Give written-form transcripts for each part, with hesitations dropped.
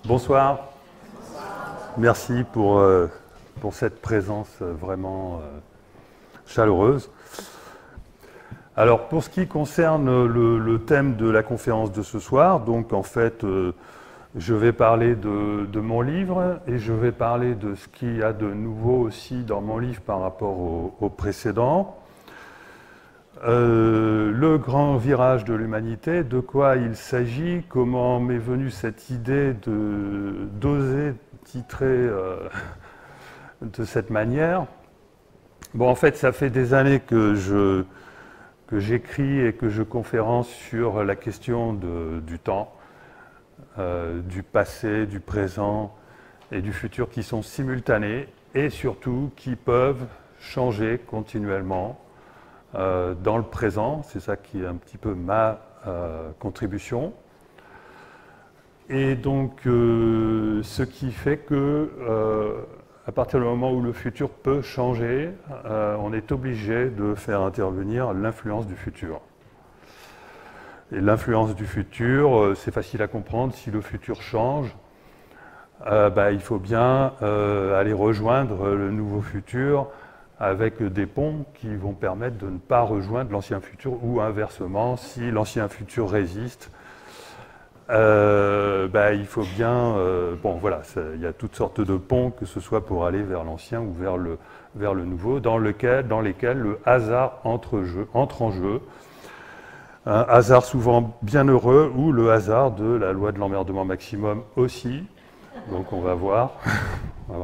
Bonsoir. Merci pour cette présence vraiment chaleureuse. Alors, pour ce qui concerne le thème de la conférence de ce soir, donc en fait, je vais parler de mon livre et je vais parler de ce qu'il y a de nouveau aussi dans mon livre par rapport au précédent. Le grand virage de l'humanité, de quoi il s'agit, comment m'est venue cette idée d'oser titrer de cette manière. Bon, en fait, ça fait des années que j'écris et que je conférence sur la question du temps, du passé, du présent et du futur qui sont simultanés et surtout qui peuvent changer continuellement dans le présent. C'est ça qui est un petit peu ma contribution. Et donc, ce qui fait que à partir du moment où le futur peut changer, on est obligé de faire intervenir l'influence du futur. Et l'influence du futur, c'est facile à comprendre. Si le futur change, il faut bien aller rejoindre le nouveau futur avec des ponts qui vont permettre de ne pas rejoindre l'ancien futur ou inversement, si l'ancien futur résiste. Il faut bien... bon, voilà, il y a toutes sortes de ponts, que ce soit pour aller vers l'ancien ou vers le nouveau, dans lesquels le hasard entre en jeu. Un hasard souvent bien heureux, ou le hasard de la loi de l'emmerdement maximum aussi. Donc on va voir,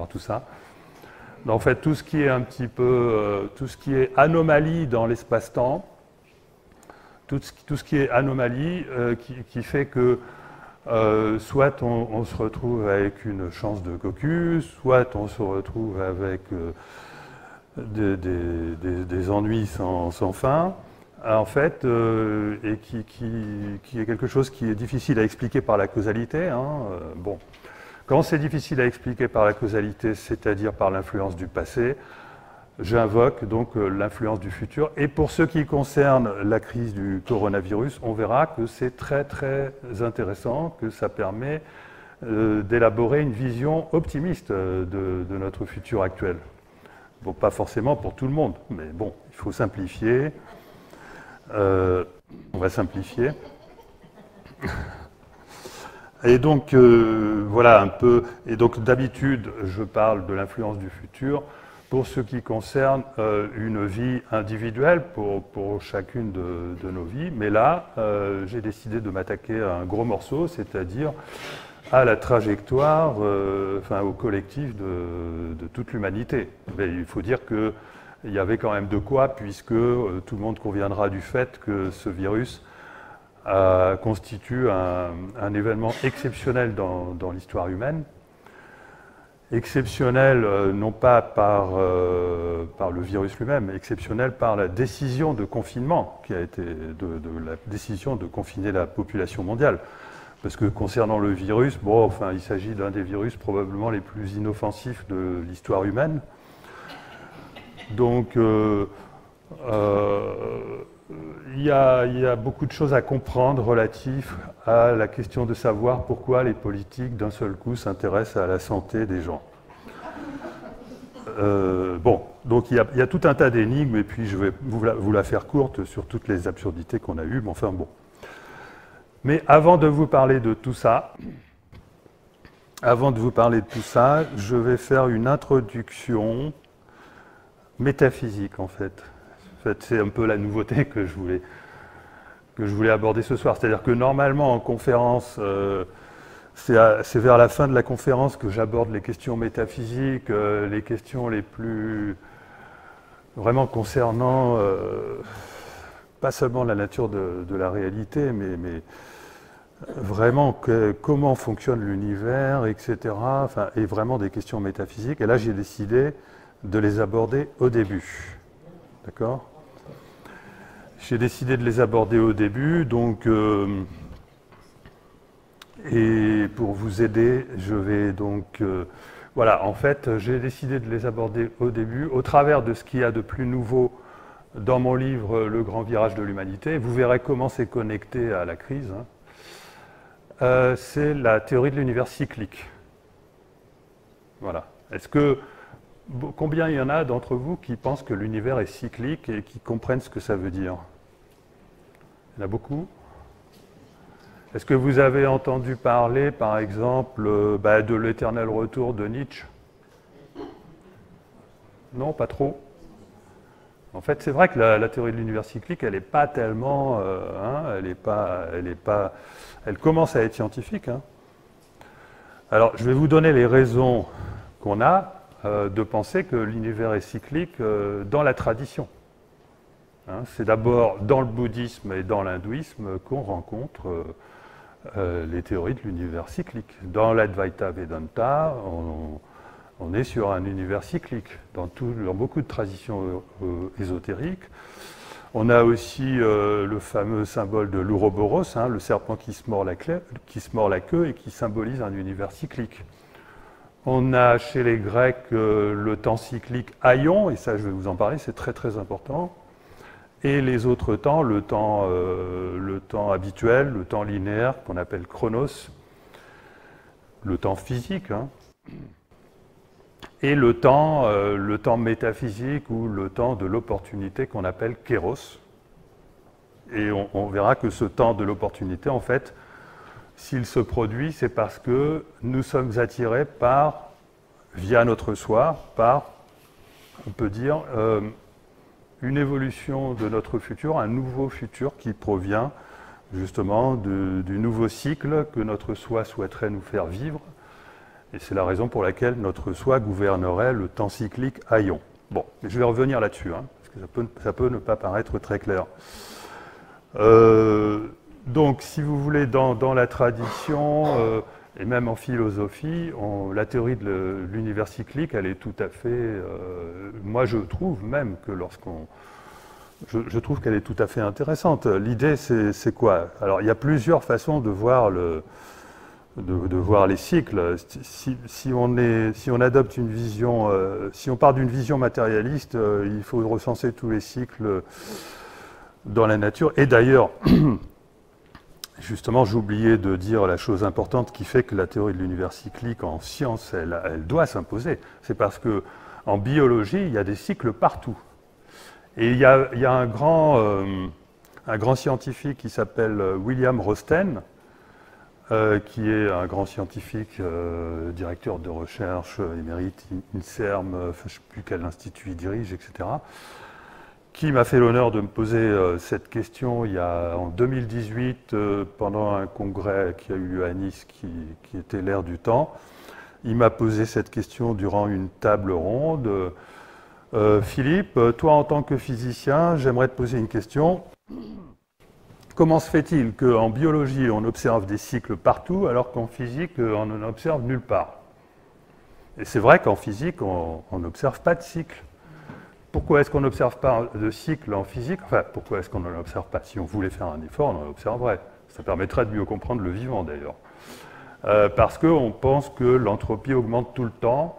tout ça. En fait, tout ce qui est un petit peu... tout ce qui est anomalie dans l'espace-temps, tout ce qui est anomalie qui fait que soit on se retrouve avec une chance de cocu, soit on se retrouve avec des ennuis sans fin, en fait, et qui est quelque chose qui est difficile à expliquer par la causalité. Bon. Quand c'est difficile à expliquer par la causalité, c'est-à-dire par l'influence du passé, j'invoque donc l'influence du futur. Et pour ce qui concerne la crise du coronavirus, on verra que c'est très très intéressant, que ça permet d'élaborer une vision optimiste de notre futur actuel. Bon, pas forcément pour tout le monde, mais bon, il faut simplifier. On va simplifier. Et donc, voilà un peu. Et donc, d'habitude, je parle de l'influence du futur pour ce qui concerne une vie individuelle pour chacune de nos vies. Mais là, j'ai décidé de m'attaquer à un gros morceau, c'est-à-dire à la trajectoire, au collectif de toute l'humanité. Mais il faut dire qu'il y avait quand même de quoi, puisque tout le monde conviendra du fait que ce virus constitue un événement exceptionnel dans l'histoire humaine. Exceptionnel non pas par le virus lui-même, exceptionnel par la décision de confinement qui a été la décision de confiner la population mondiale. Parce que concernant le virus, il s'agit d'un des virus probablement les plus inoffensifs de l'histoire humaine. Donc il y a beaucoup de choses à comprendre relatives à la question de savoir pourquoi les politiques, d'un seul coup, s'intéressent à la santé des gens. Donc il y a tout un tas d'énigmes, et puis je vais vous la faire courte sur toutes les absurdités qu'on a eues, mais enfin bon. Mais avant de vous parler de tout ça, je vais faire une introduction métaphysique, en fait. En fait, c'est un peu la nouveauté que je voulais aborder ce soir. C'est-à-dire que normalement, en conférence, c'est vers la fin de la conférence que j'aborde les questions métaphysiques, les questions les plus vraiment concernant pas seulement la nature de la réalité, mais vraiment comment fonctionne l'univers, etc. Et vraiment des questions métaphysiques. Et là, j'ai décidé de les aborder au début. D'accord ? J'ai décidé de les aborder au début, donc, et pour vous aider, je vais donc... voilà, en fait, j'ai décidé de les aborder au début, au travers de ce qu'il y a de plus nouveau dans mon livre « Le grand virage de l'humanité ». Vous verrez comment c'est connecté à la crise. c'est la théorie de l'univers cyclique. Voilà. Combien il y en a d'entre vous qui pensent que l'univers est cyclique et qui comprennent ce que ça veut dire? Il y en a beaucoup? Est-ce que vous avez entendu parler, par exemple, de l'éternel retour de Nietzsche? Non, pas trop. En fait, c'est vrai que la théorie de l'univers cyclique, elle n'est pas tellement... elle commence à être scientifique. Hein. Alors, je vais vous donner les raisons qu'on a de penser que l'univers est cyclique dans la tradition. Hein, c'est d'abord dans le bouddhisme et dans l'hindouisme qu'on rencontre les théories de l'univers cyclique. Dans l'Advaita Vedanta, on est sur un univers cyclique. Dans beaucoup de traditions ésotériques, on a aussi le fameux symbole de l'Ouroboros, hein, le serpent qui se mord la queue et qui symbolise un univers cyclique. On a chez les Grecs le temps cyclique aion, et ça je vais vous en parler, c'est très très important. Et les autres temps, le temps habituel, le temps linéaire qu'on appelle chronos, le temps physique, hein, et le temps métaphysique ou le temps de l'opportunité qu'on appelle kéros. Et on verra que ce temps de l'opportunité, en fait, s'il se produit, c'est parce que nous sommes attirés via notre soi, par, on peut dire, une évolution de notre futur, un nouveau futur qui provient justement du nouveau cycle que notre soi souhaiterait nous faire vivre. Et c'est la raison pour laquelle notre soi gouvernerait le temps cyclique aion. Bon, mais je vais revenir là-dessus, hein, parce que ça peut ne pas paraître très clair. Donc, si vous voulez, dans la tradition, et même en philosophie, la théorie de l'univers cyclique, elle est tout à fait... moi, je trouve même que je trouve qu'elle est tout à fait intéressante. L'idée, c'est quoi? Alors, il y a plusieurs façons de voir les cycles. Si on adopte une vision... si on part d'une vision matérialiste, il faut recenser tous les cycles dans la nature. Et d'ailleurs... Justement, j'oubliais de dire la chose importante qui fait que la théorie de l'univers cyclique en science, elle doit s'imposer. C'est parce qu'en biologie, il y a des cycles partout. Et il y a un grand scientifique qui s'appelle William Rosten, qui est un grand scientifique, directeur de recherche émérite INSERM, je ne sais plus quel institut il dirige, etc., qui m'a fait l'honneur de me poser cette question en 2018 pendant un congrès qui a eu lieu à Nice qui était l'ère du temps. Il m'a posé cette question durant une table ronde. Philippe, toi en tant que physicien, j'aimerais te poser une question. Comment se fait-il qu'en biologie on observe des cycles partout alors qu'en physique on n'en observe nulle part? Et c'est vrai qu'en physique on n'observe pas de cycle. Pourquoi est-ce qu'on n'observe pas de cycle en physique? Enfin, pourquoi est-ce qu'on n'en observe pas? Si on voulait faire un effort, on en observerait. Ça permettrait de mieux comprendre le vivant, d'ailleurs. Parce qu'on pense que l'entropie augmente tout le temps,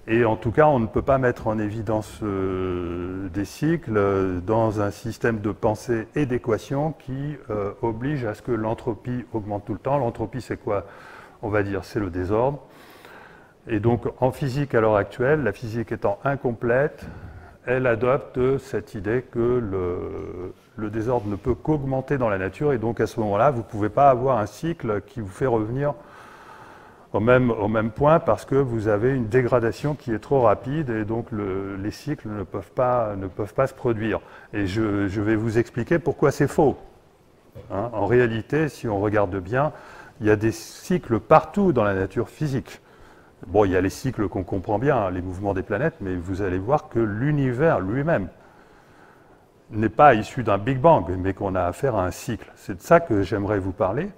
et en tout cas, on ne peut pas mettre en évidence des cycles dans un système de pensée et d'équations qui oblige à ce que l'entropie augmente tout le temps. L'entropie, c'est quoi? On va dire, c'est le désordre. Et donc, en physique, à l'heure actuelle, la physique étant incomplète, elle adopte cette idée que le désordre ne peut qu'augmenter dans la nature, et donc à ce moment-là, vous ne pouvez pas avoir un cycle qui vous fait revenir au même point parce que vous avez une dégradation qui est trop rapide, et donc les cycles ne peuvent pas se produire. Et je vais vous expliquer pourquoi c'est faux. Hein, en réalité, si on regarde bien, il y a des cycles partout dans la nature physique. Bon, il y a les cycles qu'on comprend bien, hein, les mouvements des planètes, mais vous allez voir que l'univers lui-même n'est pas issu d'un Big Bang, mais qu'on a affaire à un cycle. C'est de ça que j'aimerais vous parler.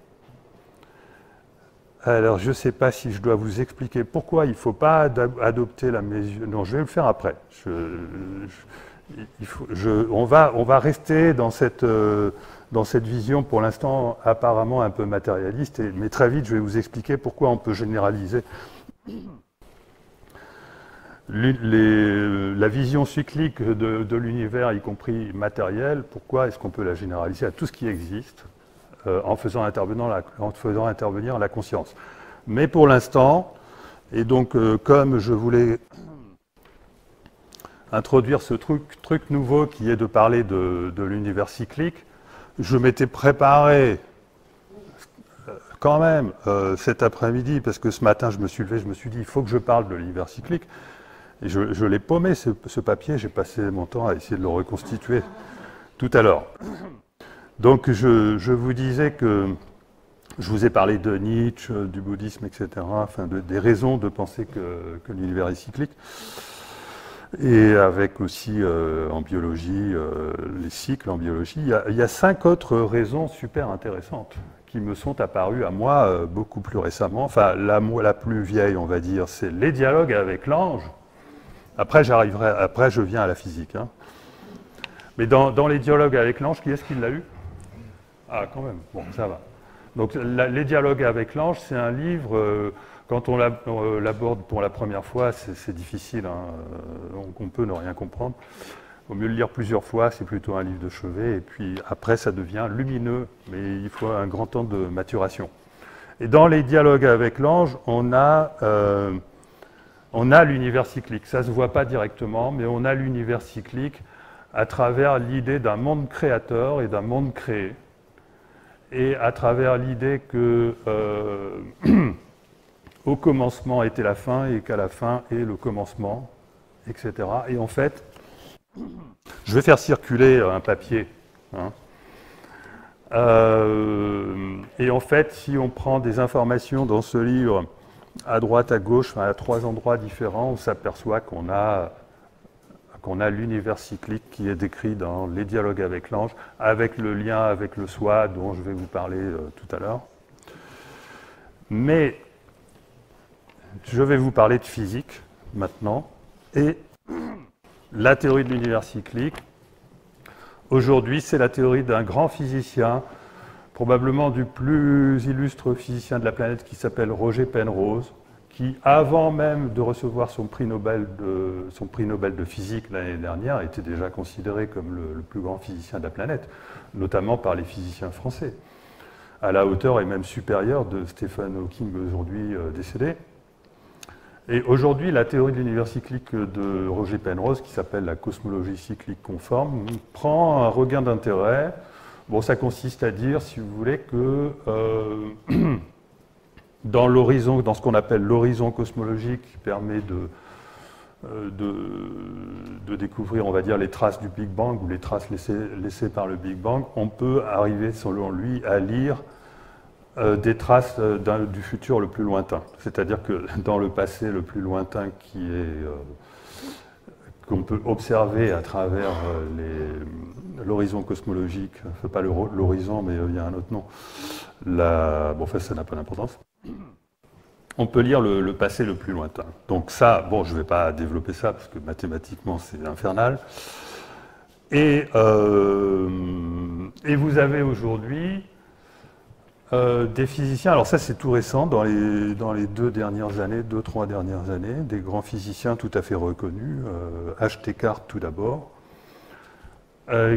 Alors, je ne sais pas si je dois vous expliquer pourquoi il ne faut pas adopter la mesure... Non, je vais le faire après. On va rester dans cette vision, pour l'instant, apparemment un peu matérialiste, mais très vite, je vais vous expliquer pourquoi on peut généraliser la vision cyclique de l'univers, y compris matériel. Pourquoi est-ce qu'on peut la généraliser à tout ce qui existe? en faisant intervenir la conscience. Mais pour l'instant, et donc comme je voulais introduire ce truc nouveau qui est de parler de l'univers cyclique, je m'étais préparé quand même cet après-midi, parce que ce matin je me suis levé, je me suis dit il faut que je parle de l'univers cyclique, et je l'ai paumé ce papier, j'ai passé mon temps à essayer de le reconstituer tout à l'heure. Donc je vous disais que je vous ai parlé de Nietzsche, du bouddhisme, etc., enfin des raisons de penser que l'univers est cyclique. Et avec aussi en biologie, les cycles en biologie. Il y a 5 autres raisons super intéressantes qui me sont apparues à moi beaucoup plus récemment. Enfin, la plus vieille, on va dire, c'est les dialogues avec l'ange. Après, je viens à la physique. Hein. Mais dans les dialogues avec l'ange, qui est-ce qui l'a eu? Ah, quand même, bon, ça va. Donc, les dialogues avec l'ange, c'est un livre... Quand on l'aborde pour la première fois, c'est difficile, hein. On peut ne rien comprendre. Il vaut mieux le lire plusieurs fois, c'est plutôt un livre de chevet, et puis après ça devient lumineux, mais il faut un grand temps de maturation. Et dans les dialogues avec l'ange, on a l'univers cyclique. Ça ne se voit pas directement, mais on a l'univers cyclique à travers l'idée d'un monde créateur et d'un monde créé, et à travers l'idée que... au commencement était la fin et qu'à la fin est le commencement, etc. Et en fait, je vais faire circuler un papier. Hein. Et en fait, si on prend des informations dans ce livre à droite, à gauche, enfin, à 3 endroits différents, on s'aperçoit qu'on a l'univers cyclique qui est décrit dans les dialogues avec l'ange, avec le lien avec le soi dont je vais vous parler tout à l'heure. Mais je vais vous parler de physique maintenant, et la théorie de l'univers cyclique. Aujourd'hui, c'est la théorie d'un grand physicien, probablement du plus illustre physicien de la planète, qui s'appelle Roger Penrose, qui, avant même de recevoir son prix Nobel de physique l'année dernière, était déjà considéré comme le plus grand physicien de la planète, notamment par les physiciens français, à la hauteur et même supérieure de Stephen Hawking, aujourd'hui décédé. Et aujourd'hui, la théorie de l'univers cyclique de Roger Penrose, qui s'appelle la cosmologie cyclique conforme, prend un regain d'intérêt. Bon, ça consiste à dire, si vous voulez, que dans l'horizon, dans ce qu'on appelle l'horizon cosmologique, qui permet de découvrir, on va dire, les traces du Big Bang ou les traces laissées par le Big Bang, on peut arriver, selon lui, à lire des traces du futur le plus lointain. C'est-à-dire que dans le passé le plus lointain qu'on peut observer à travers l'horizon cosmologique, enfin pas l'horizon, mais il y a un autre nom, bon, enfin, ça n'a pas d'importance. On peut lire le passé le plus lointain. Donc ça, bon, je ne vais pas développer ça, parce que mathématiquement, c'est infernal. Et vous avez aujourd'hui des physiciens, alors ça c'est tout récent, dans les 3 dernières années, des grands physiciens tout à fait reconnus, H.T. Cart tout d'abord,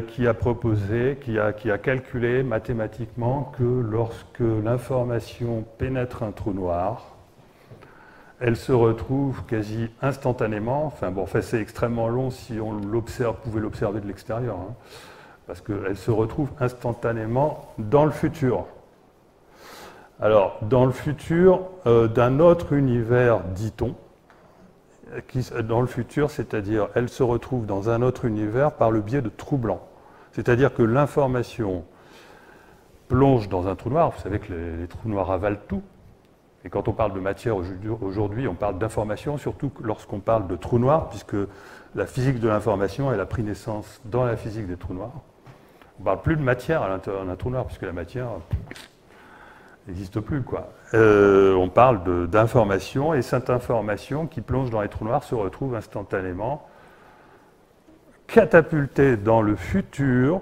qui a proposé, qui a calculé mathématiquement que lorsque l'information pénètre un trou noir, elle se retrouve quasi instantanément, enfin bon, c'est extrêmement long si on pouvait l'observer de l'extérieur, hein, parce qu'elle se retrouve instantanément dans le futur. Alors, dans le futur d'un autre univers, dit-on, dans le futur, c'est-à-dire elle se retrouve dans un autre univers par le biais de trous blancs. C'est-à-dire que l'information plonge dans un trou noir, vous savez que les trous noirs avalent tout, et quand on parle de matière aujourd'hui, on parle d'information, surtout lorsqu'on parle de trous noirs, puisque la physique de l'information, elle a pris naissance dans la physique des trous noirs. On ne parle plus de matière à l'intérieur d'un trou noir, puisque la matière n'existe plus, quoi. On parle d'information, et cette information qui plonge dans les trous noirs se retrouve instantanément catapultée dans le futur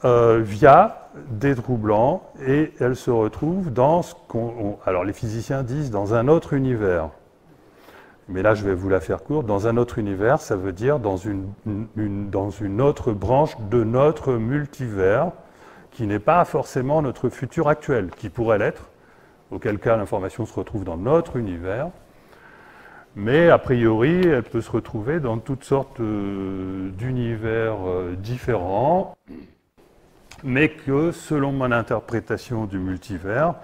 via des trous blancs, et elle se retrouve dans ce alors les physiciens disent dans un autre univers. Mais là, je vais vous la faire courte. Dans un autre univers, ça veut dire dans une autre branche de notre multivers, qui n'est pas forcément notre futur actuel, qui pourrait l'être, auquel cas l'information se retrouve dans notre univers, mais a priori, elle peut se retrouver dans toutes sortes d'univers différents, mais que, selon mon interprétation du multivers,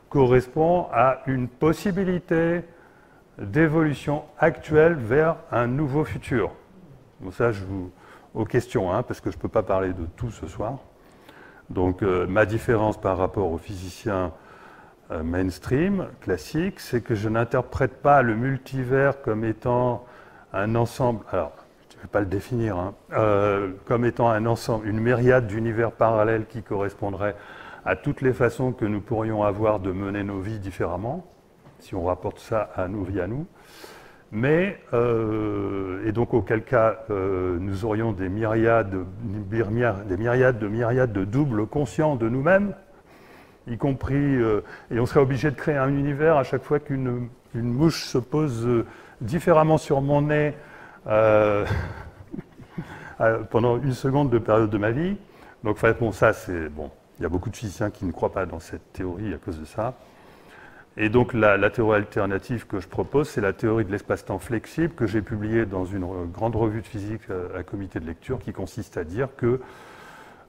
correspond à une possibilité d'évolution actuelle vers un nouveau futur. Bon, ça, aux questions, hein, parce que je ne peux pas parler de tout ce soir. Donc, ma différence par rapport aux physiciens mainstream, classique, c'est que je n'interprète pas le multivers comme étant un ensemble, alors je ne vais pas le définir, hein, comme étant un ensemble, une myriade d'univers parallèles qui correspondraient à toutes les façons que nous pourrions avoir de mener nos vies différemment, si on rapporte ça à nos vies à nous. Mais, et donc auquel cas nous aurions des myriades de doubles conscients de nous-mêmes, y compris, et on serait obligé de créer un univers à chaque fois qu'une mouche se pose différemment sur mon nez pendant une seconde de période de ma vie. Donc, enfin, bon, ça, c'est bon. Il y a beaucoup de physiciens qui ne croient pas dans cette théorie à cause de ça. Et donc, la théorie alternative que je propose, c'est la théorie de l'espace-temps flexible que j'ai publiée dans une grande revue de physique à comité de lecture, qui consiste à dire que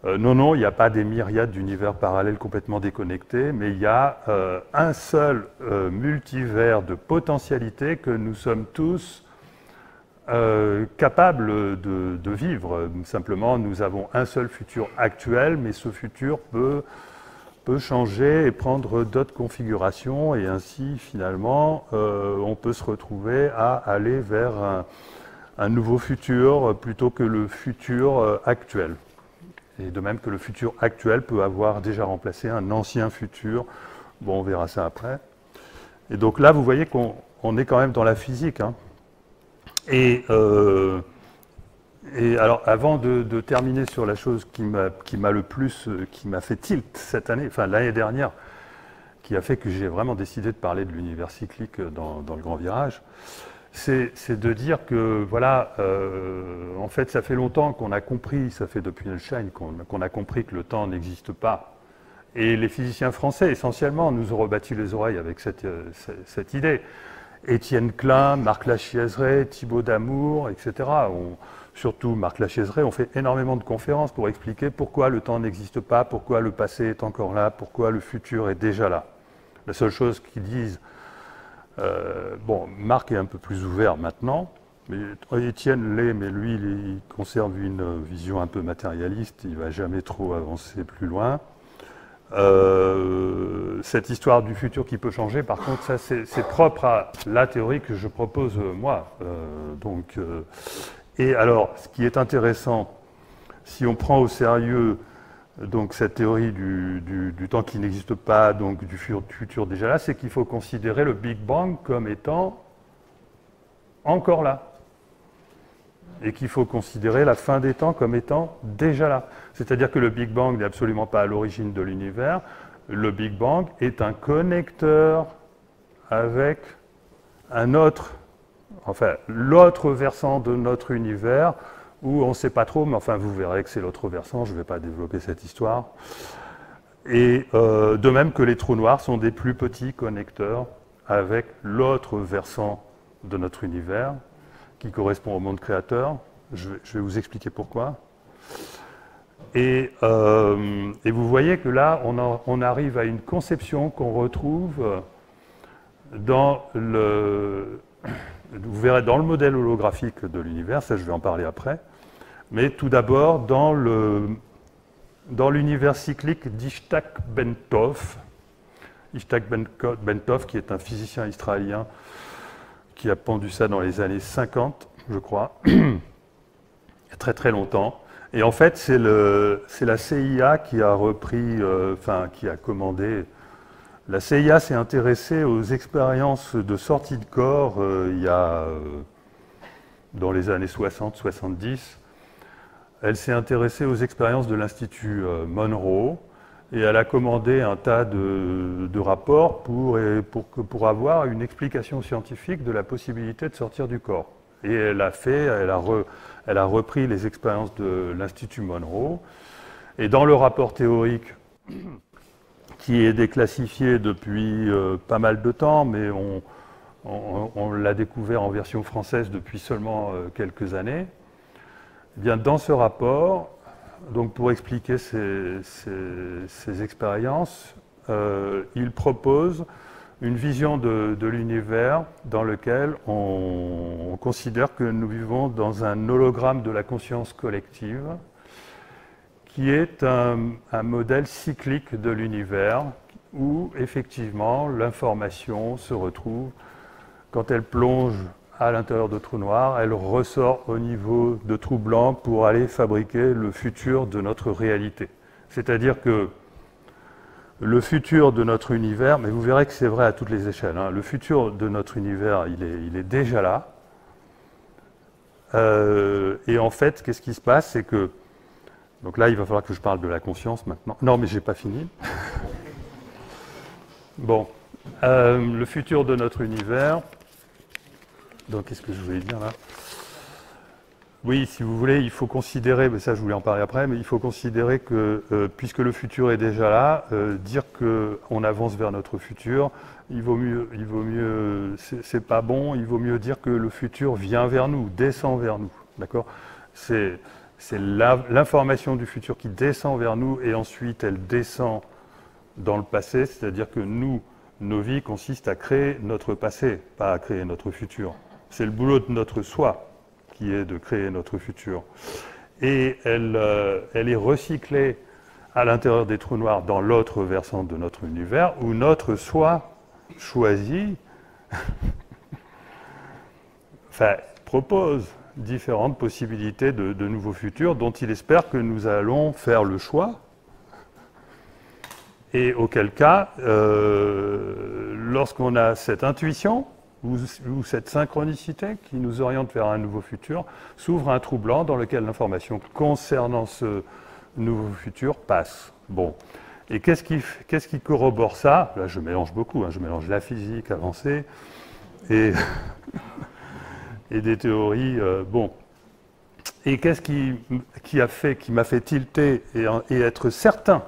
non, il n'y a pas des myriades d'univers parallèles complètement déconnectés, mais il y a un seul multivers de potentialités que nous sommes tous capables de vivre. Simplement, nous avons un seul futur actuel, mais ce futur peut changer et prendre d'autres configurations, et ainsi, finalement, on peut se retrouver à aller vers un nouveau futur plutôt que le futur actuel. Et de même que le futur actuel peut avoir déjà remplacé un ancien futur. Bon, on verra ça après. Et donc là, vous voyez qu'on est quand même dans la physique, hein. Et alors, avant de terminer sur la chose qui m'a le plus, qui m'a fait tilt cette année, enfin l'année dernière, qui a fait que j'ai vraiment décidé de parler de l'univers cyclique dans le grand virage, c'est de dire que, voilà, en fait, ça fait longtemps qu'on a compris, ça fait depuis Einstein qu'on a compris que le temps n'existe pas. Et les physiciens français, essentiellement, nous ont rebattu les oreilles avec cette idée. Étienne Klein, Marc Lachiaiseray, Thibaut Damour, etc. Surtout Marc Lachiaiseray, ont fait énormément de conférences pour expliquer pourquoi le temps n'existe pas, pourquoi le passé est encore là, pourquoi le futur est déjà là. La seule chose qu'ils disent, bon, Marc est un peu plus ouvert maintenant, mais Étienne l'est, mais lui, il conserve une vision un peu matérialiste, il ne va jamais trop avancer plus loin. Cette histoire du futur qui peut changer, par contre, ça c'est propre à la théorie que je propose moi. Et alors, ce qui est intéressant, si on prend au sérieux donc cette théorie du temps qui n'existe pas, donc du futur déjà là, c'est qu'il faut considérer le Big Bang comme étant encore là. Et qu'il faut considérer la fin des temps comme étant déjà là. C'est-à-dire que le Big Bang n'est absolument pas à l'origine de l'univers. Le Big Bang est un connecteur avec un autre, enfin l'autre versant de notre univers, où on ne sait pas trop, mais enfin vous verrez que c'est l'autre versant, je ne vais pas développer cette histoire. Et de même que les trous noirs sont des plus petits connecteurs avec l'autre versant de notre univers, qui correspond au monde créateur. Je vais vous expliquer pourquoi. Et vous voyez que là, on arrive à une conception qu'on retrouve dans le... Vous verrez dans le modèle holographique de l'univers, ça je vais en parler après, mais tout d'abord dans l'univers cyclique d'Ishak Ben-Tov. Ishak Ben-Tov, qui est un physicien israélien qui a pendu ça dans les années 50, je crois, il y a très très longtemps. Et en fait, c'est la CIA qui a repris, qui a commandé. La CIA s'est intéressée aux expériences de sortie de corps il y a, dans les années 60-70. Elle s'est intéressée aux expériences de l'Institut Monroe, et elle a commandé un tas de rapports pour avoir une explication scientifique de la possibilité de sortir du corps. Et elle a repris les expériences de l'Institut Monroe, Et dans le rapport théorique, qui est déclassifié depuis pas mal de temps, mais on l'a découvert en version française depuis seulement quelques années, eh bien dans ce rapport, donc pour expliquer ces expériences, il propose une vision de l'univers dans lequel on considère que nous vivons dans un hologramme de la conscience collective, qui est un modèle cyclique de l'univers où effectivement l'information se retrouve quand elle plonge à l'intérieur de trous noirs, elle ressort au niveau de trous blancs pour aller fabriquer le futur de notre réalité. C'est-à-dire que le futur de notre univers, mais vous verrez que c'est vrai à toutes les échelles, hein, le futur de notre univers, il est déjà là. Et en fait, qu'est-ce qui se passe, c'est que... Donc là, il va falloir que je parle de la conscience maintenant. Non, mais j'ai pas fini. Bon, le futur de notre univers... Donc, qu'est-ce que je voulais dire là? Oui, si vous voulez, il faut considérer, mais ça je voulais en parler après, mais il faut considérer que, puisque le futur est déjà là, dire qu'on avance vers notre futur, il vaut mieux, c'est pas bon, il vaut mieux dire que le futur vient vers nous, descend vers nous, d'accord? C'est l'information du futur qui descend vers nous et ensuite elle descend dans le passé, c'est-à-dire que nous, nos vies consistent à créer notre passé, pas à créer notre futur. C'est le boulot de notre soi qui est de créer notre futur. Et elle est recyclée à l'intérieur des trous noirs dans l'autre versant de notre univers, où notre soi choisit, enfin, propose différentes possibilités de nouveaux futurs dont il espère que nous allons faire le choix. Et auquel cas, lorsqu'on a cette intuition, ou cette synchronicité qui nous oriente vers un nouveau futur, s'ouvre un trou blanc dans lequel l'information concernant ce nouveau futur passe. Bon. Et qu'est-ce qui corrobore ça? Là, je mélange beaucoup, hein, je mélange la physique avancée et, et des théories. Bon. Et qu'est-ce qui m'a fait tilter et être certain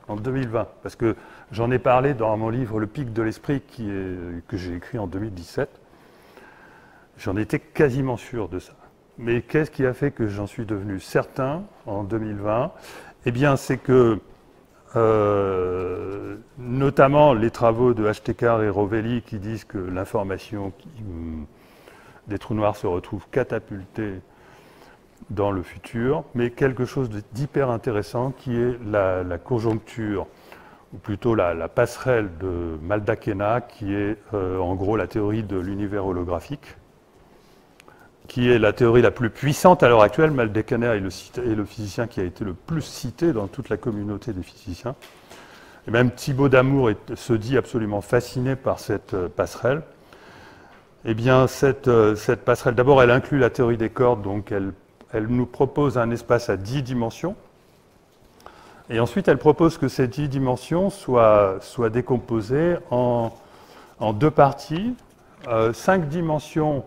en 2020, parce que j'en ai parlé dans mon livre Le Pic de l'Esprit que j'ai écrit en 2017. J'en étais quasiment sûr de ça. Mais qu'est-ce qui a fait que j'en suis devenu certain en 2020? Eh bien, c'est que, notamment les travaux de Htekar et Rovelli qui disent que l'information des trous noirs se retrouve catapultée dans le futur, mais quelque chose d'hyper intéressant qui est la conjoncture, ou plutôt la passerelle de Maldacena, qui est en gros la théorie de l'univers holographique, qui est la théorie la plus puissante à l'heure actuelle. Maldacena est le physicien qui a été le plus cité dans toute la communauté des physiciens. Et même Thibaut Damour se dit absolument fasciné par cette passerelle. Eh bien, cette passerelle, d'abord, elle inclut la théorie des cordes, donc elle nous propose un espace à 10 dimensions. Et ensuite, elle propose que ces 10 dimensions soient décomposées en 2 parties. 5 dimensions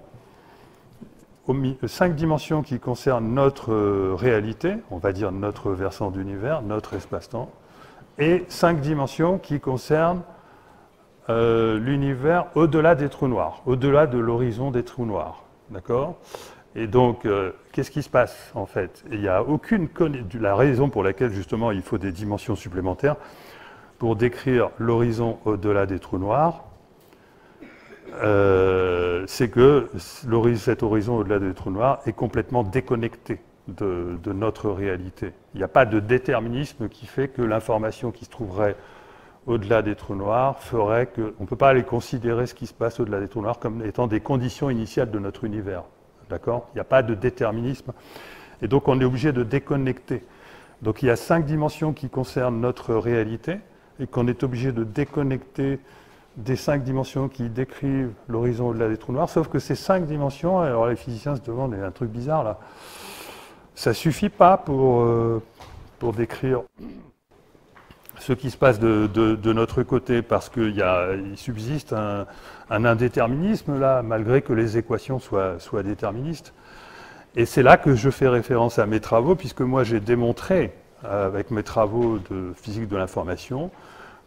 qui concernent notre réalité, on va dire notre versant d'univers, notre espace-temps, et 5 dimensions qui concernent l'univers au-delà des trous noirs, au-delà de l'horizon des trous noirs. D'accord ? Et donc, qu'est-ce qui se passe, en fait? Il n'y a aucune la raison pour laquelle, justement, il faut des dimensions supplémentaires pour décrire l'horizon au-delà des trous noirs, c'est que cet horizon au-delà des trous noirs est complètement déconnecté de notre réalité. Il n'y a pas de déterminisme qui fait que l'information qui se trouverait au-delà des trous noirs ferait que... On ne peut pas aller considérer ce qui se passe au-delà des trous noirs comme étant des conditions initiales de notre univers. D'accord ? Il n'y a pas de déterminisme. Et donc, on est obligé de déconnecter. Donc, il y a 5 dimensions qui concernent notre réalité et qu'on est obligé de déconnecter des 5 dimensions qui décrivent l'horizon au-delà des trous noirs. Sauf que ces 5 dimensions, alors les physiciens se demandent, il y a un truc bizarre là, ça ne suffit pas pour décrire ce qui se passe de notre côté, parce qu'il subsiste un indéterminisme là, malgré que les équations soient déterministes. Et c'est là que je fais référence à mes travaux, puisque moi j'ai démontré, avec mes travaux de physique de l'information,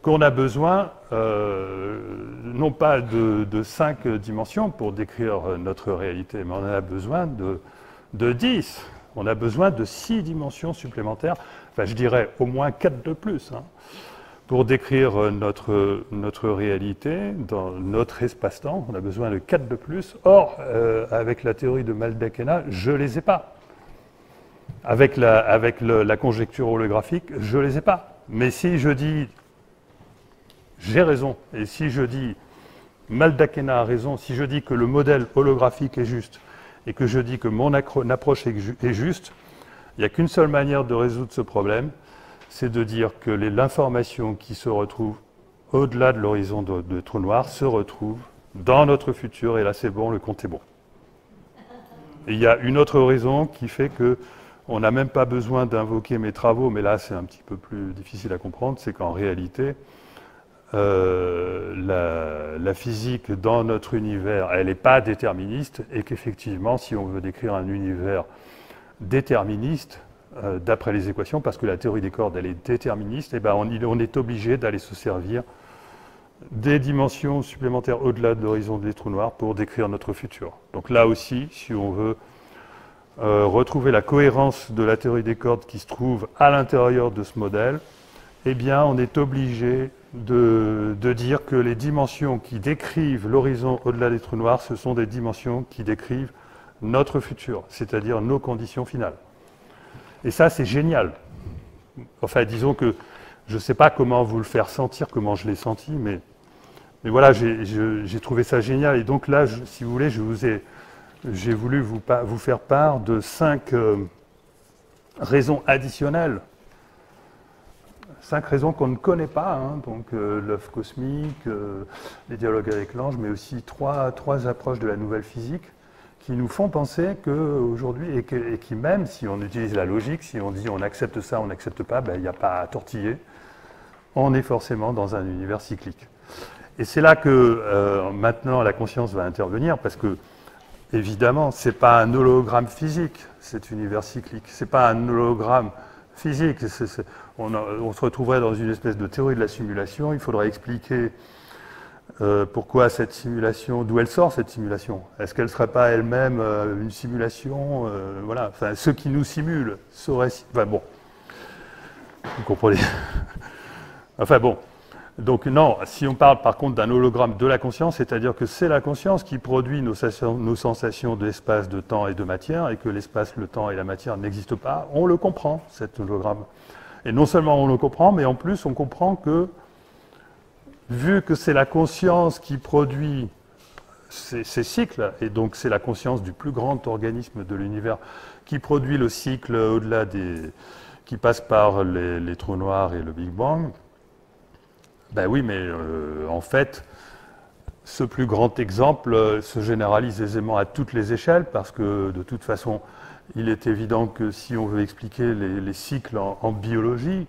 qu'on a besoin non pas de 5 dimensions pour décrire notre réalité, mais on en a besoin de 10. On a besoin de 6 dimensions supplémentaires, enfin je dirais au moins 4 de plus, hein, pour décrire notre réalité dans notre espace-temps. On a besoin de 4 de plus. Or, avec la théorie de Maldacena, je ne les ai pas. Avec la conjecture holographique, je ne les ai pas. Mais si je dis j'ai raison, et si je dis Maldacena a raison, si je dis que le modèle holographique est juste, et que je dis que mon approche est juste, il n'y a qu'une seule manière de résoudre ce problème, c'est de dire que l'information qui se retrouve au-delà de l'horizon de trou noir se retrouve dans notre futur, et là c'est bon, le compte est bon. Et il y a une autre raison qui fait qu'on n'a même pas besoin d'invoquer mes travaux, mais là c'est un petit peu plus difficile à comprendre, c'est qu'en réalité, la physique dans notre univers, elle n'est pas déterministe, et qu'effectivement, si on veut décrire un univers déterministe, d'après les équations, parce que la théorie des cordes, elle est déterministe, et ben on est obligé d'aller se servir des dimensions supplémentaires au-delà de l'horizon des trous noirs pour décrire notre futur. Donc là aussi, si on veut retrouver la cohérence de la théorie des cordes qui se trouve à l'intérieur de ce modèle, eh bien, on est obligé de dire que les dimensions qui décrivent l'horizon au-delà des trous noirs, ce sont des dimensions qui décrivent notre futur, c'est-à-dire nos conditions finales. Et ça, c'est génial. Enfin, disons que je ne sais pas comment vous le faire sentir, comment je l'ai senti, mais voilà, j'ai trouvé ça génial. Et donc là, si vous voulez, j'ai voulu vous faire part de 5 raisons additionnelles. 5 raisons qu'on ne connaît pas, hein, donc l'œuf cosmique, les dialogues avec l'ange, mais aussi trois approches de la nouvelle physique qui nous font penser qu'aujourd'hui, et qui même, si on utilise la logique, si on dit on accepte ça, on n'accepte pas, ben, il n'y a pas à tortiller, on est forcément dans un univers cyclique. Et c'est là que maintenant la conscience va intervenir, parce que, évidemment, ce n'est pas un hologramme physique, cet univers cyclique, ce n'est pas un hologramme physique. On se retrouverait dans une espèce de théorie de la simulation. Il faudrait expliquer pourquoi cette simulation, d'où elle sort cette simulation. Est-ce qu'elle ne serait pas elle-même une simulation voilà. Enfin, ceux qui nous simulent sauraient... Enfin bon, vous comprenez. Enfin bon. Donc non, si on parle par contre d'un hologramme de la conscience, c'est-à-dire que c'est la conscience qui produit nos sensations d'espace, de temps et de matière, et que l'espace, le temps et la matière n'existent pas, on le comprend, cet hologramme. Et non seulement on le comprend, mais en plus on comprend que, vu que c'est la conscience qui produit ces cycles, et donc c'est la conscience du plus grand organisme de l'univers qui produit le cycle au-delà qui passe par les trous noirs et le Big Bang, ben oui, mais en fait, ce plus grand exemple se généralise aisément à toutes les échelles, parce que de toute façon, il est évident que si on veut expliquer les cycles en biologie,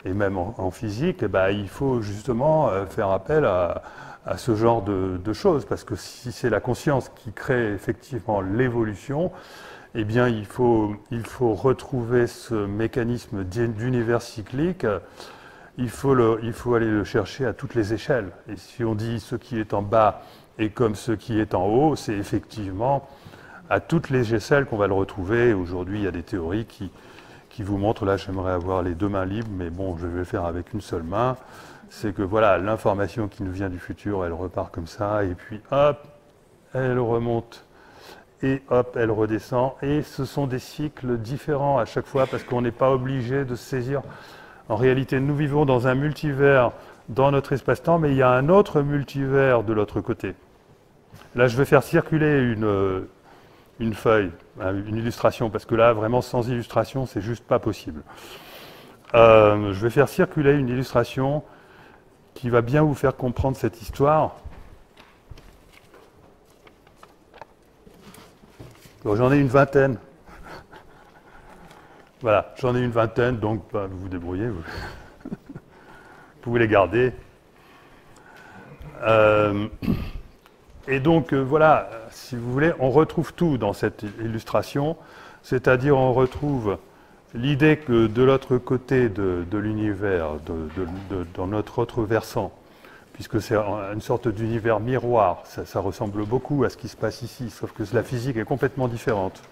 et même en physique, eh ben, il faut justement faire appel à ce genre de choses, parce que si c'est la conscience qui crée effectivement l'évolution, eh bien il faut retrouver ce mécanisme d'univers cyclique. Il faut aller le chercher à toutes les échelles. Et si on dit ce qui est en bas est comme ce qui est en haut, c'est effectivement à toutes les échelles qu'on va le retrouver. Aujourd'hui, il y a des théories qui vous montrent, là j'aimerais avoir les 2 mains libres, mais bon, je vais le faire avec une seule main, c'est que voilà, l'information qui nous vient du futur, elle repart comme ça, et puis hop, elle remonte, et hop, elle redescend. Et ce sont des cycles différents à chaque fois, parce qu'on n'est pas obligé de se saisir. En réalité, nous vivons dans un multivers dans notre espace-temps, mais il y a un autre multivers de l'autre côté. Là, je vais faire circuler une feuille, une illustration, parce que là, vraiment, sans illustration, c'est juste pas possible. Je vais faire circuler une illustration qui va bien vous faire comprendre cette histoire. J'en ai une vingtaine. Voilà, j'en ai une vingtaine, donc bah, vous vous débrouillez. Vous pouvez les garder. Et donc, voilà, si vous voulez, on retrouve tout dans cette illustration, c'est-à-dire on retrouve l'idée que de l'autre côté de l'univers, dans notre autre versant, puisque c'est une sorte d'univers miroir, ça ressemble beaucoup à ce qui se passe ici, sauf que la physique est complètement différente,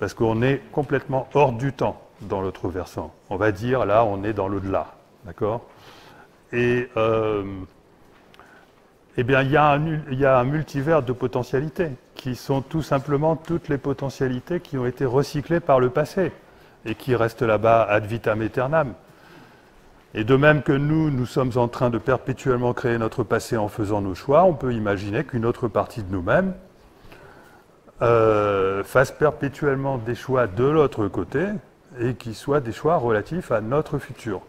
parce qu'on est complètement hors du temps dans l'autre versant. On va dire, là, on est dans l'au-delà, d'accord? Et eh bien, il y a un multivers de potentialités, qui sont tout simplement toutes les potentialités qui ont été recyclées par le passé, et qui restent là-bas ad vitam aeternam. Et de même que nous sommes en train de perpétuellement créer notre passé en faisant nos choix, on peut imaginer qu'une autre partie de nous-mêmes fasse perpétuellement des choix de l'autre côté, et qui soient des choix relatifs à notre futur.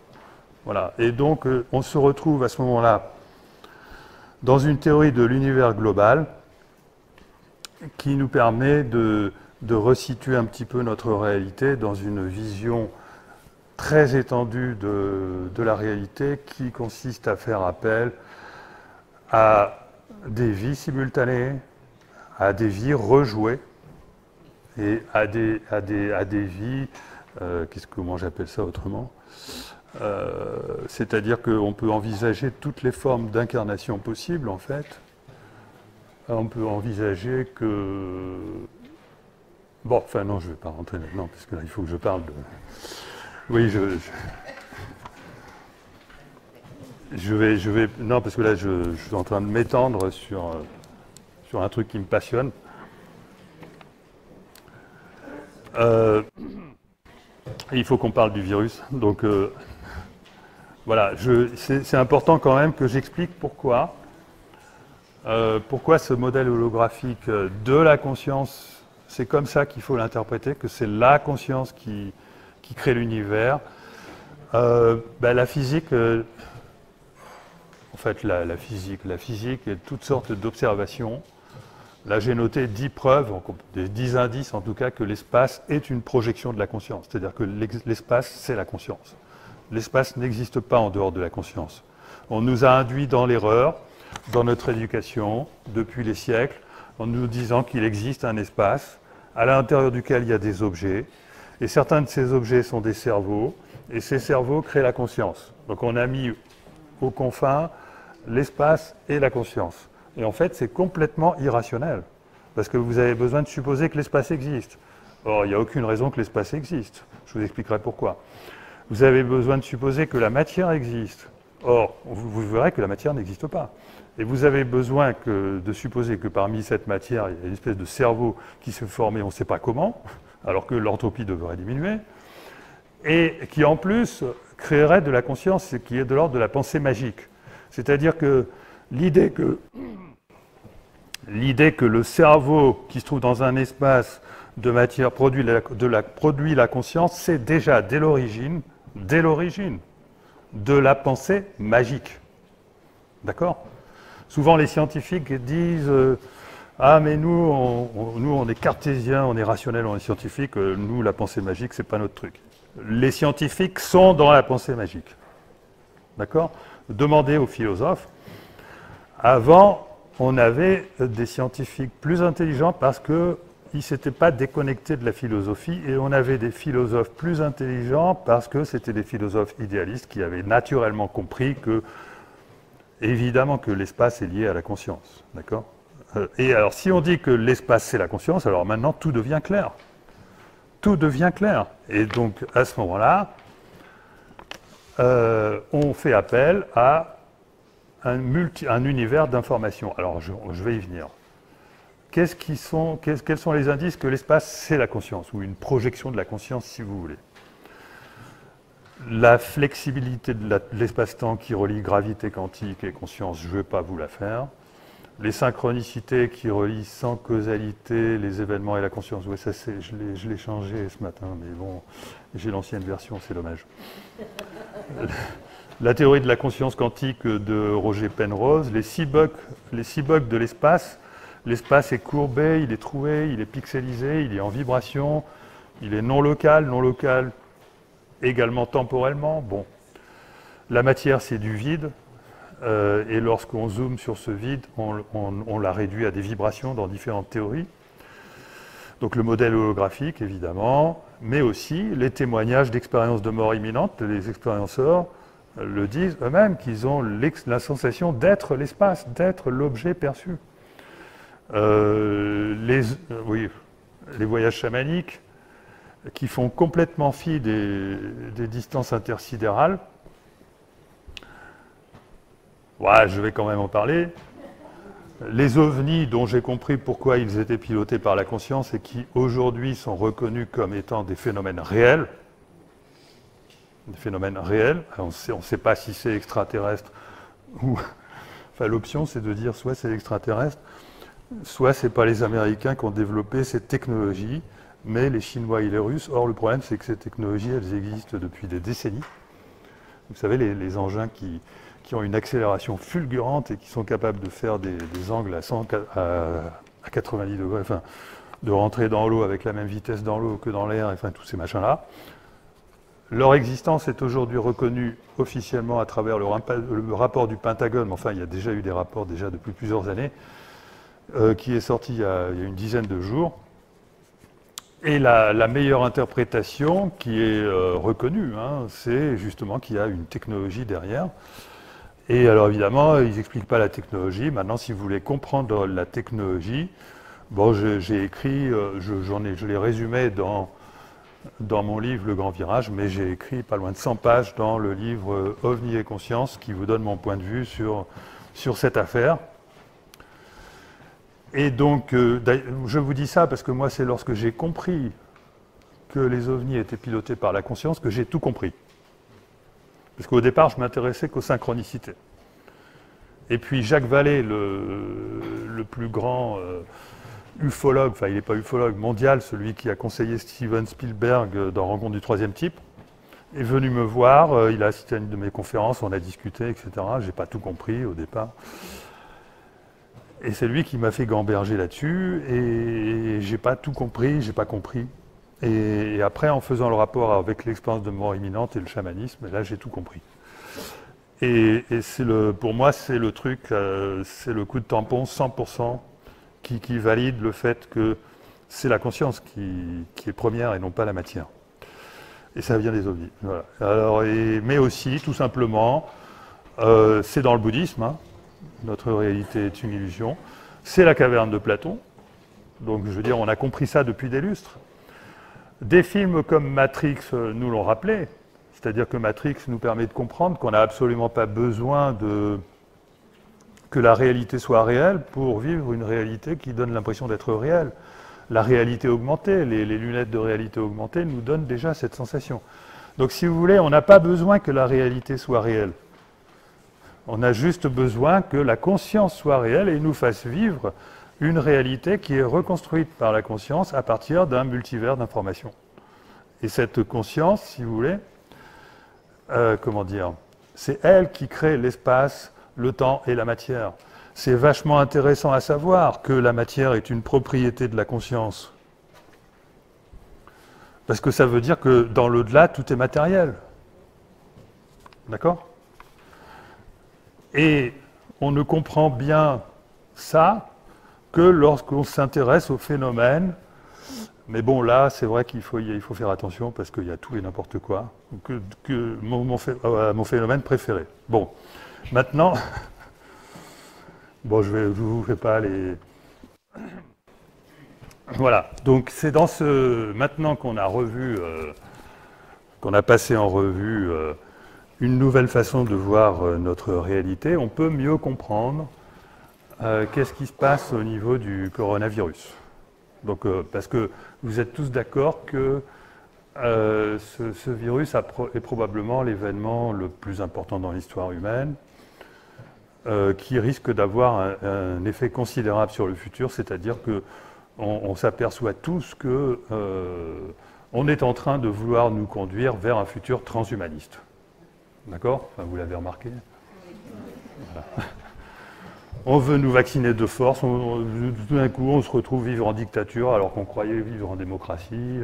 Voilà. Et donc, on se retrouve à ce moment-là dans une théorie de l'univers global qui nous permet de resituer un petit peu notre réalité dans une vision très étendue de la réalité qui consiste à faire appel à des vies simultanées, à des vies rejouées et à des vies, comment j'appelle ça autrement, c'est-à-dire qu'on peut envisager toutes les formes d'incarnation possibles, en fait. On peut envisager que... Bon, enfin non, je ne vais pas rentrer maintenant, parce que là, il faut que je parle de... Oui, je vais... Non, parce que là, je suis en train de m'étendre sur un truc qui me passionne. Il faut qu'on parle du virus, donc... Voilà, c'est important quand même que j'explique pourquoi ce modèle holographique de la conscience, c'est comme ça qu'il faut l'interpréter, que c'est la conscience qui crée l'univers. La physique, en fait, la physique et toutes sortes d'observations. Là, j'ai noté 10 preuves, 10 indices en tout cas, que l'espace est une projection de la conscience. C'est-à-dire que l'espace, c'est la conscience. L'espace n'existe pas en dehors de la conscience. On nous a induits dans l'erreur, dans notre éducation, depuis les siècles, en nous disant qu'il existe un espace à l'intérieur duquel il y a des objets, et certains de ces objets sont des cerveaux, et ces cerveaux créent la conscience. Donc on a mis aux confins l'espace et la conscience. Et en fait, c'est complètement irrationnel, parce que vous avez besoin de supposer que l'espace existe. Or, il n'y a aucune raison que l'espace existe. Je vous expliquerai pourquoi. Vous avez besoin de supposer que la matière existe. Or, vous verrez que la matière n'existe pas. Et vous avez besoin de supposer que parmi cette matière, il y a une espèce de cerveau qui se formait, on ne sait pas comment, alors que l'entropie devrait diminuer, et qui en plus créerait de la conscience, qui est de l'ordre de la pensée magique. C'est-à-dire que l'idée que le cerveau qui se trouve dans un espace de matière produit la conscience, c'est déjà dès l'origine de la pensée magique. D'accord ? Souvent les scientifiques disent ah mais nous on est cartésiens, on est rationnels, on est scientifiques, nous la pensée magique c'est pas notre truc. Les scientifiques sont dans la pensée magique. D'accord ? Demandez aux philosophes. Avant, on avait des scientifiques plus intelligents parce qu'ils ne s'étaient pas déconnectés de la philosophie, et on avait des philosophes plus intelligents parce que c'était des philosophes idéalistes qui avaient naturellement compris que, évidemment, que l'espace est lié à la conscience. D'accord ? Et alors, si on dit que l'espace c'est la conscience, alors maintenant tout devient clair. Tout devient clair. Et donc, à ce moment-là, on fait appel à un univers d'informations. Alors, je vais y venir. Quels sont les indices que l'espace, c'est la conscience, ou une projection de la conscience, si vous voulez? La flexibilité de l'espace-temps qui relie gravité quantique et conscience, je ne vais pas vous la faire. Les synchronicités qui relient sans causalité les événements et la conscience. Oui, ça, je l'ai changé ce matin, mais bon, j'ai l'ancienne version, c'est dommage. La théorie de la conscience quantique de Roger Penrose, les 6 bugs de l'espace. L'espace est courbé, il est troué, il est pixelisé, il est en vibration, il est non local également temporellement. Bon. La matière, c'est du vide, et lorsqu'on zoome sur ce vide, on l'a réduit à des vibrations dans différentes théories. Donc le modèle holographique, évidemment, mais aussi les témoignages d'expériences de mort imminente. Les expérienceurs le disent eux-mêmes, qu'ils ont la sensation d'être l'espace, d'être l'objet perçu. Oui, les voyages chamaniques qui font complètement fi des distances intersidérales. Ouais, je vais quand même en parler. Les ovnis, dont j'ai compris pourquoi ils étaient pilotés par la conscience et qui aujourd'hui sont reconnus comme étant des phénomènes réels. Des phénomènes réels. On ne sait pas si c'est extraterrestre ou... Enfin, l'option, c'est de dire soit c'est extraterrestre, soit c'est pas les Américains qui ont développé cette technologie, mais les Chinois et les Russes. Or, le problème, c'est que ces technologies, elles existent depuis des décennies. Vous savez, les engins qui ont une accélération fulgurante et qui sont capables de faire des angles à 90 degrés, enfin, de rentrer dans l'eau avec la même vitesse dans l'eau que dans l'air, enfin, tous ces machins-là. Leur existence est aujourd'hui reconnue officiellement à travers le rapport du Pentagone, enfin, il y a déjà eu des rapports déjà depuis plusieurs années, qui est sorti il y a une dizaine de jours. Et la meilleure interprétation qui est reconnue, hein, c'est justement qu'il y a une technologie derrière. Et alors évidemment, ils n'expliquent pas la technologie. Maintenant, si vous voulez comprendre la technologie, bon, j'ai écrit, je l'ai résumé dans mon livre Le Grand Virage, mais j'ai écrit pas loin de 100 pages dans le livre OVNI et Conscience, qui vous donne mon point de vue sur cette affaire. Et donc, je vous dis ça parce que moi, c'est lorsque j'ai compris que les ovnis étaient pilotés par la conscience que j'ai tout compris. Parce qu'au départ, je m'intéressais qu'aux synchronicités. Et puis Jacques Vallée, le plus grand ufologue, enfin il n'est pas ufologue, mondial, celui qui a conseillé Steven Spielberg dans Rencontre du troisième type, est venu me voir, il a assisté à une de mes conférences, on a discuté, etc. Je n'ai pas tout compris au départ. Et c'est lui qui m'a fait gamberger là-dessus, et j'ai pas tout compris, j'ai pas compris. Et après, en faisant le rapport avec l'expérience de mort imminente et le chamanisme, là, j'ai tout compris. Et pour moi, c'est le truc, c'est le coup de tampon 100% qui valide le fait que c'est la conscience qui est première et non pas la matière. Et ça vient des ovnis. Voilà. Alors, mais aussi, tout simplement, c'est dans le bouddhisme, hein, notre réalité est une illusion. C'est la caverne de Platon. Donc, je veux dire, on a compris ça depuis des lustres. Des films comme Matrix nous l'ont rappelé. C'est-à-dire que Matrix nous permet de comprendre qu'on n'a absolument pas besoin que la réalité soit réelle pour vivre une réalité qui donne l'impression d'être réelle. La réalité augmentée, les lunettes de réalité augmentée nous donnent déjà cette sensation. Donc, si vous voulez, on n'a pas besoin que la réalité soit réelle. On a juste besoin que la conscience soit réelle et nous fasse vivre une réalité qui est reconstruite par la conscience à partir d'un multivers d'informations. Et cette conscience, si vous voulez, comment dire, c'est elle qui crée l'espace, le temps et la matière. C'est vachement intéressant à savoir que la matière est une propriété de la conscience. Parce que ça veut dire que dans l'au-delà, tout est matériel. D'accord ? Et on ne comprend bien ça que lorsqu'on s'intéresse au phénomène. Mais bon, là, c'est vrai qu'il faut faire attention parce qu'il y a tout et n'importe quoi. Mon phénomène préféré. Bon, maintenant, bon, je vous fais pas les... Voilà, donc c'est dans maintenant qu'on a revu, qu'on a passé en revue une nouvelle façon de voir notre réalité, on peut mieux comprendre qu'est-ce qui se passe au niveau du coronavirus. Donc, parce que vous êtes tous d'accord que ce virus est probablement l'événement le plus important dans l'histoire humaine, qui risque d'avoir un effet considérable sur le futur, c'est-à-dire qu'on s'aperçoit tous que on est en train de vouloir nous conduire vers un futur transhumaniste. D'accord ? Enfin, vous l'avez remarqué. Voilà. On veut nous vacciner de force, tout d'un coup on se retrouve vivre en dictature alors qu'on croyait vivre en démocratie.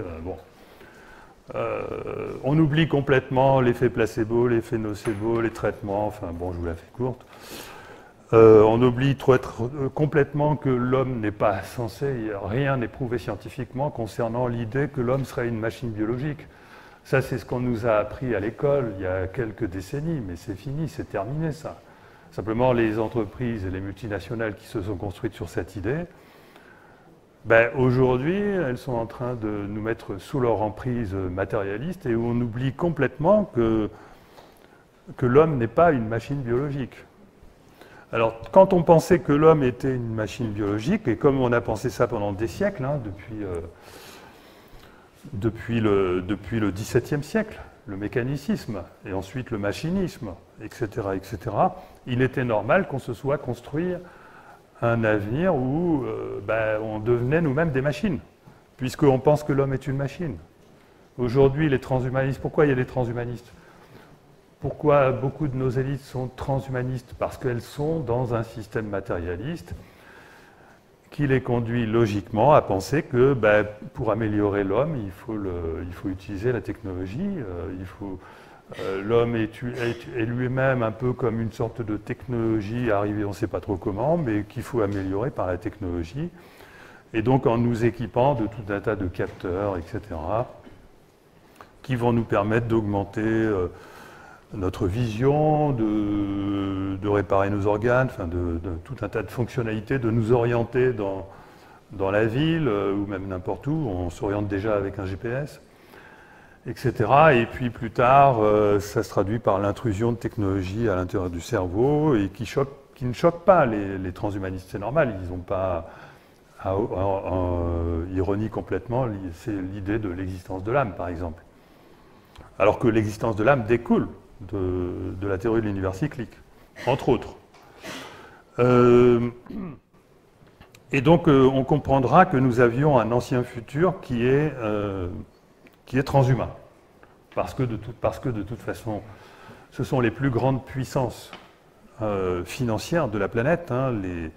On oublie complètement l'effet placebo, l'effet nocebo, les traitements, enfin bon, je vous la fais courte. On oublie complètement que l'homme n'est pas censé, rien n'est prouvé scientifiquement concernant l'idée que l'homme serait une machine biologique. Ça, c'est ce qu'on nous a appris à l'école il y a quelques décennies, mais c'est fini, c'est terminé ça. Simplement, les entreprises et les multinationales qui se sont construites sur cette idée, aujourd'hui, elles sont en train de nous mettre sous leur emprise matérialiste et on oublie complètement que l'homme n'est pas une machine biologique. Alors, quand on pensait que l'homme était une machine biologique, et comme on a pensé ça pendant des siècles, hein, depuis le XVIIe siècle, le mécanicisme, et ensuite le machinisme, etc., il était normal qu'on se soit construit un avenir où on devenait nous-mêmes des machines, puisqu'on pense que l'homme est une machine. Aujourd'hui, les transhumanistes, pourquoi il y a des transhumanistes ? Pourquoi beaucoup de nos élites sont transhumanistes ? Parce qu'elles sont dans un système matérialiste qui les conduit logiquement à penser que pour améliorer l'homme, il faut utiliser la technologie. L'homme est lui-même un peu comme une sorte de technologie arrivée on ne sait pas trop comment, mais qu'il faut améliorer par la technologie. Et donc en nous équipant de tout un tas de capteurs, etc., qui vont nous permettre d'augmenter notre vision, de réparer nos organes, de tout un tas de fonctionnalités, de nous orienter dans la ville ou même n'importe où. On s'oriente déjà avec un GPS, etc. Et puis plus tard, ça se traduit par l'intrusion de technologies à l'intérieur du cerveau et qui ne choquent pas les transhumanistes. C'est normal, ils n'ont pas ironie complètement, c'est l'idée de l'existence de l'âme, par exemple. Alors que l'existence de l'âme découle de la théorie de l'univers cyclique, entre autres. Et donc, on comprendra que nous avions un ancien futur qui est transhumain. Parce que de toute façon, ce sont les plus grandes puissances financières de la planète, hein, les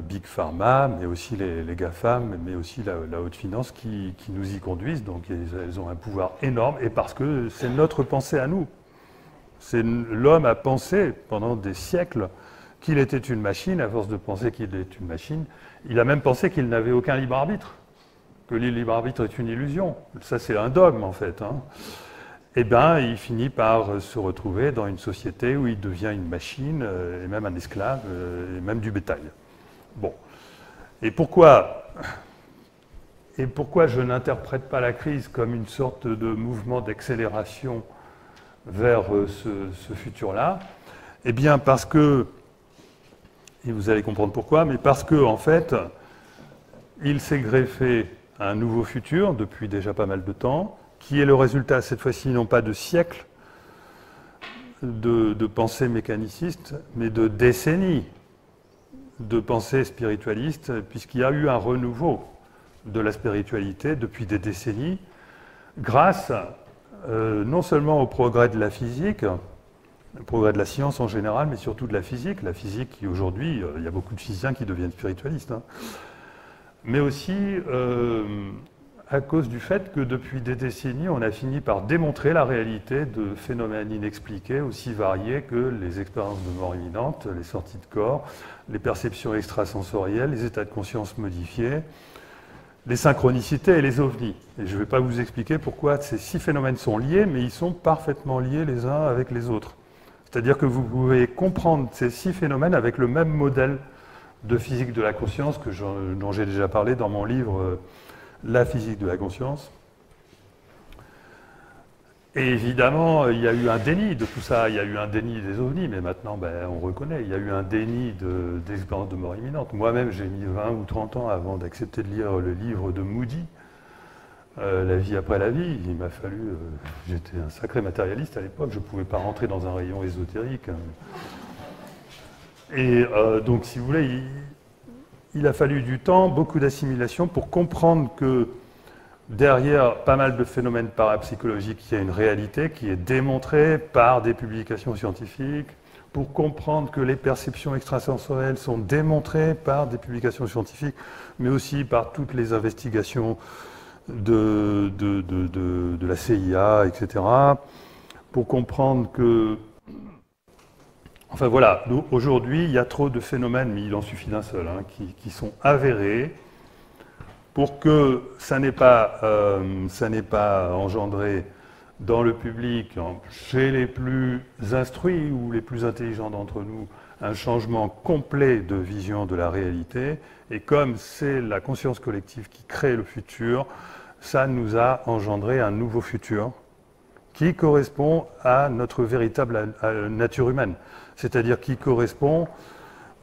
Big Pharma, mais aussi les GAFAM, mais aussi la haute finance qui nous y conduisent. Donc, elles ont un pouvoir énorme, et parce que c'est notre pensée à nous. L'homme a pensé pendant des siècles qu'il était une machine. À force de penser qu'il est une machine, il a même pensé qu'il n'avait aucun libre arbitre, que le libre arbitre est une illusion. Ça, c'est un dogme, en fait. Hein. Eh bien, il finit par se retrouver dans une société où il devient une machine, et même un esclave, et même du bétail. Bon. Et pourquoi je n'interprète pas la crise comme une sorte de mouvement d'accélération vers ce futur-là? Eh bien, parce que, et vous allez comprendre pourquoi, mais parce que, en fait, il s'est greffé un nouveau futur depuis déjà pas mal de temps, qui est le résultat, cette fois-ci, non pas de siècles de pensée mécaniciste, mais de décennies de pensée spiritualiste, puisqu'il y a eu un renouveau de la spiritualité depuis des décennies, grâce non seulement au progrès de la physique, le progrès de la science en général, mais surtout de la physique. La physique qui, aujourd'hui, il y a beaucoup de physiciens qui deviennent spiritualistes, hein. Mais aussi à cause du fait que depuis des décennies, on a fini par démontrer la réalité de phénomènes inexpliqués, aussi variés que les expériences de mort imminente, les sorties de corps, les perceptions extrasensorielles, les états de conscience modifiés, les synchronicités et les ovnis. Et je ne vais pas vous expliquer pourquoi ces 6 phénomènes sont liés, mais ils sont parfaitement liés les uns avec les autres. C'est-à-dire que vous pouvez comprendre ces 6 phénomènes avec le même modèle de physique de la conscience dont j'ai déjà parlé dans mon livre La physique de la conscience. Et évidemment, il y a eu un déni de tout ça. Il y a eu un déni des ovnis, mais maintenant, on reconnaît. Il y a eu un déni des expériences de mort imminente. Moi-même, j'ai mis 20 ou 30 ans avant d'accepter de lire le livre de Moody, La vie après la vie. Il m'a fallu... j'étais un sacré matérialiste à l'époque. Je ne pouvais pas rentrer dans un rayon ésotérique. Et donc, si vous voulez, il a fallu du temps, beaucoup d'assimilation pour comprendre que derrière pas mal de phénomènes parapsychologiques, il y a une réalité qui est démontrée par des publications scientifiques, pour comprendre que les perceptions extrasensorielles sont démontrées par des publications scientifiques, mais aussi par toutes les investigations de la CIA, etc., pour comprendre que Enfin voilà, aujourd'hui, il y a trop de phénomènes, mais il en suffit d'un seul, hein, qui sont avérés pour que ça n'ait pas engendré dans le public, chez les plus instruits ou les plus intelligents d'entre nous, un changement complet de vision de la réalité. Et comme c'est la conscience collective qui crée le futur, ça nous a engendré un nouveau futur qui correspond à notre véritable nature humaine. C'est-à-dire qui correspond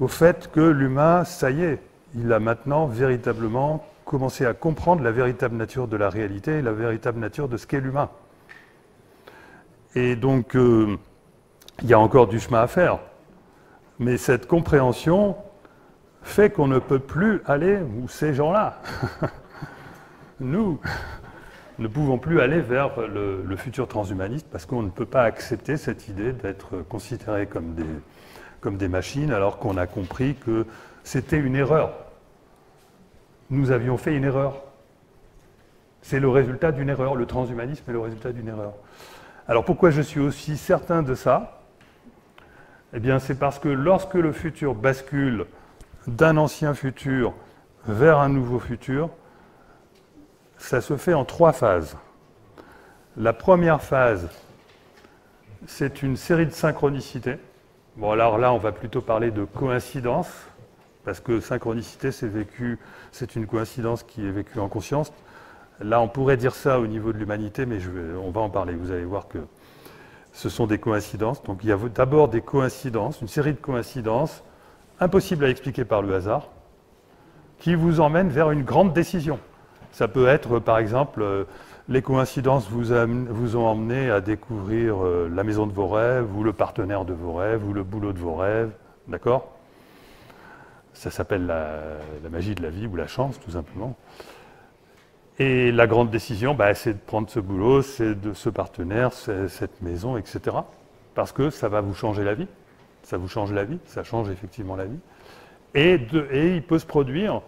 au fait que l'humain, ça y est, il a maintenant véritablement commencé à comprendre la véritable nature de la réalité et la véritable nature de ce qu'est l'humain. Et donc, il y a encore du chemin à faire. Mais cette compréhension fait qu'on ne peut plus aller où ces gens-là, nous, ne pouvons plus aller vers le futur transhumaniste parce qu'on ne peut pas accepter cette idée d'être considérés comme des machines alors qu'on a compris que c'était une erreur. Nous avions fait une erreur. C'est le résultat d'une erreur. Le transhumanisme est le résultat d'une erreur. Alors pourquoi je suis aussi certain de ça? Eh bien c'est parce que lorsque le futur bascule d'un ancien futur vers un nouveau futur, ça se fait en 3 phases. La première phase, c'est une série de synchronicités. Bon, alors là, on va plutôt parler de coïncidence, parce que synchronicité, c'est une coïncidence qui est vécue en conscience. Là, on pourrait dire ça au niveau de l'humanité, mais on va en parler. Vous allez voir que ce sont des coïncidences. Donc, il y a d'abord des coïncidences, une série de coïncidences, impossibles à expliquer par le hasard, qui vous emmènent vers une grande décision. Ça peut être, par exemple, les coïncidences vous ont emmené à découvrir la maison de vos rêves, ou le partenaire de vos rêves, ou le boulot de vos rêves, d'accord? Ça s'appelle la magie de la vie, ou la chance, tout simplement. Et la grande décision, c'est de prendre ce boulot, c'est de ce partenaire, c'est cette maison, etc. Parce que ça va vous changer la vie. Ça vous change la vie, ça change effectivement la vie. Et il peut se produire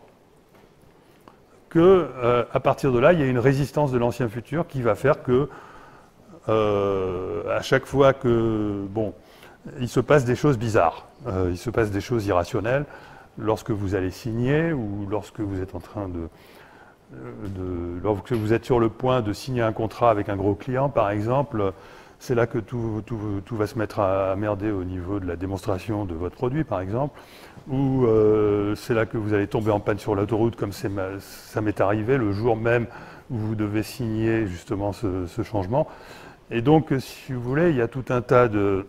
qu'à partir de là, il y a une résistance de l'ancien futur qui va faire que, à chaque fois que, il se passe des choses bizarres, il se passe des choses irrationnelles, lorsque vous allez signer ou lorsque vous êtes en train lorsque vous êtes sur le point de signer un contrat avec un gros client, par exemple, c'est là que tout va se mettre à merder au niveau de la démonstration de votre produit, par exemple, ou c'est là que vous allez tomber en panne sur l'autoroute, comme ça m'est arrivé le jour même où vous devez signer justement ce changement. Et donc, si vous voulez, il y a tout un tas de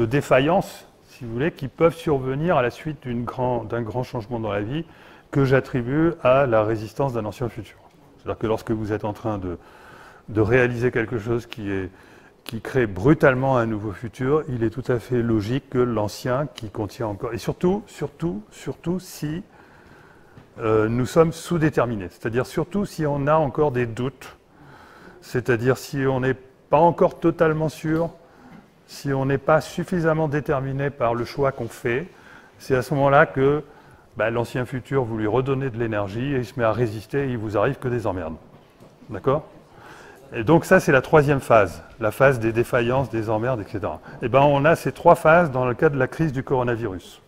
défaillances, si vous voulez, qui peuvent survenir à la suite d'un grand changement dans la vie que j'attribue à la résistance d'un ancien futur. C'est-à-dire que lorsque vous êtes en train de réaliser quelque chose qui crée brutalement un nouveau futur, il est tout à fait logique que l'ancien qui contient encore... Et surtout si nous sommes sous-déterminés. C'est-à-dire surtout si on a encore des doutes. C'est-à-dire si on n'est pas encore totalement sûr, si on n'est pas suffisamment déterminé par le choix qu'on fait, c'est à ce moment-là que l'ancien futur, vous lui redonnez de l'énergie et il se met à résister et il vous arrive que des emmerdes. D'accord? Et donc ça, c'est la 3e phase, la phase des défaillances, des emmerdes, etc. Et on a ces 3 phases dans le cas de la crise du coronavirus.